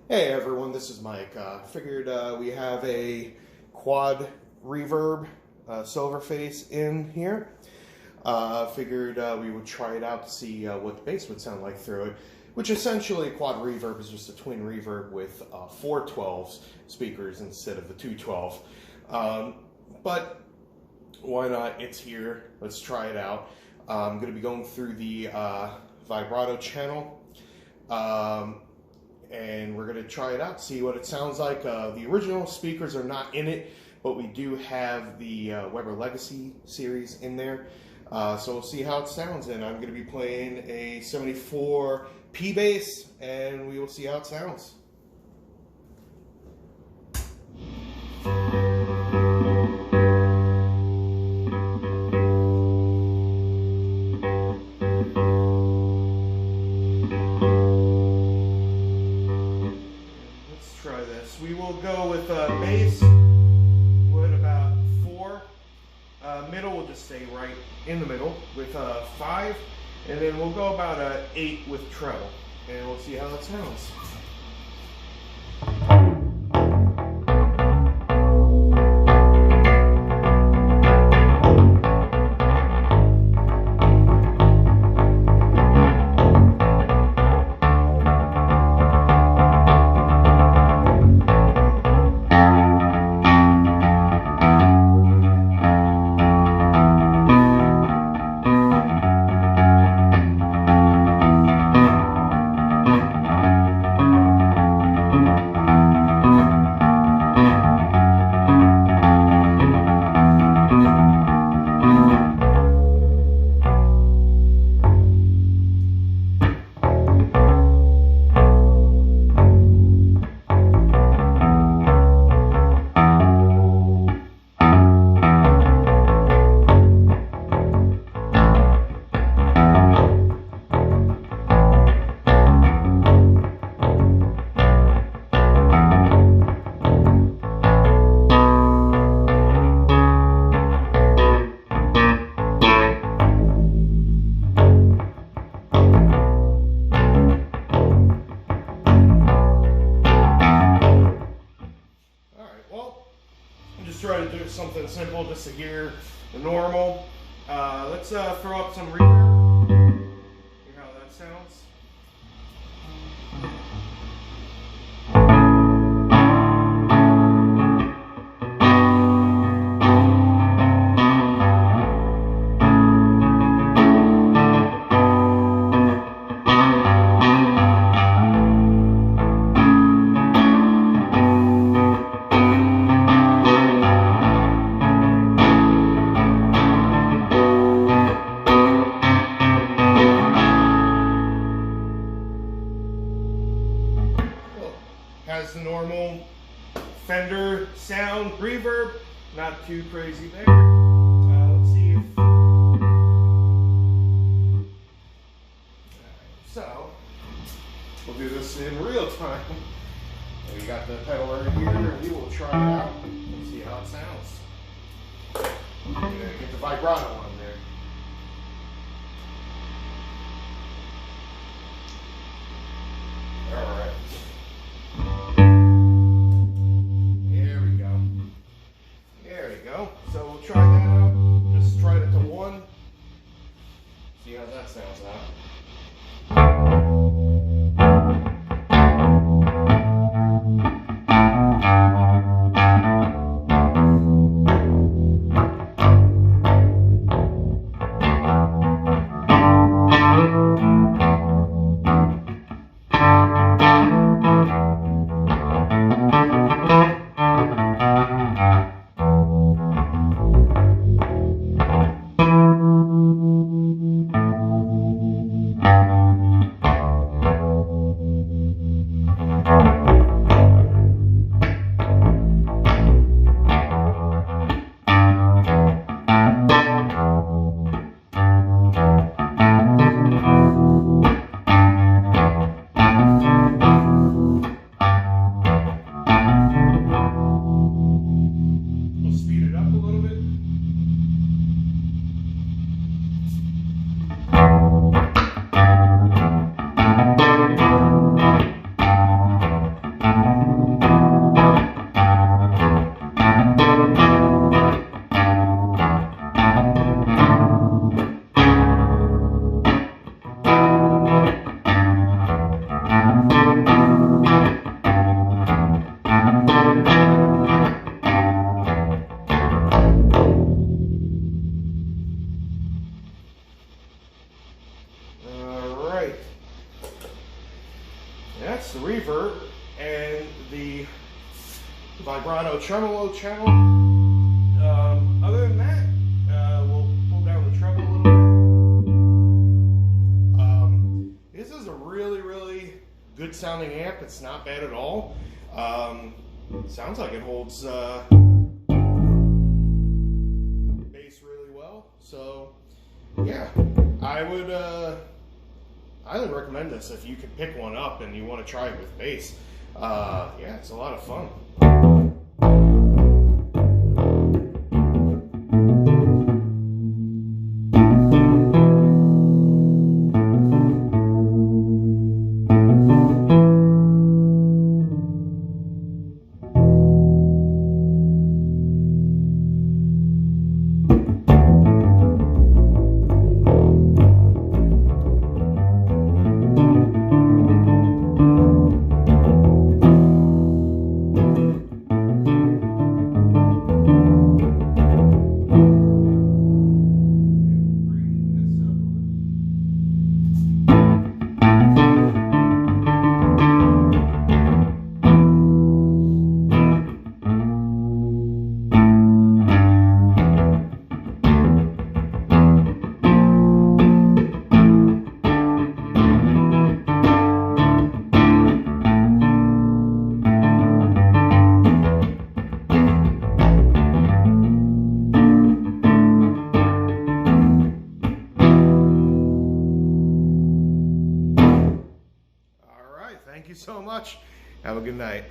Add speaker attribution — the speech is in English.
Speaker 1: Hey everyone, this is Mike. Figured we have a Quad Reverb silver face in here. Figured we would try it out to see what the bass would sound like through it, which essentially Quad Reverb is just a twin reverb with 4 12s speakers instead of the 2 12. But why not? It's here. Let's try it out. I'm going to be going through the vibrato channel. And we're going to try it out, see what it sounds like. The original speakers are not in it, but we do have the Weber Legacy series in there. So we'll see how it sounds, and I'm going to be playing a 74 P bass, and we will see how it sounds. We will go with bass with about 4. Middle will just stay right in the middle with 5, and then we'll go about 8 with treble, and we'll see how that sounds. Try to do something simple just to hear the normal. Let's throw up some reverb. Hear how that sounds. Has the normal Fender sound reverb, not too crazy there. Let's see if. So, we'll do this in real time. We got the pedal right here, and we will try it out and see how it sounds. Get the vibrato on there. All right. So we'll try that out. Just try it to 1. See how that sounds out. the reverb and the vibrato tremolo channel. Other than that, we'll pull down the treble a little bit. This is a really, really good sounding amp. It's not bad at all. Sounds like it holds bass really well. So yeah, I would highly recommend this if you can pick one up and you want to try it with bass. Yeah, it's a lot of fun. Thank you so much. Have a good night.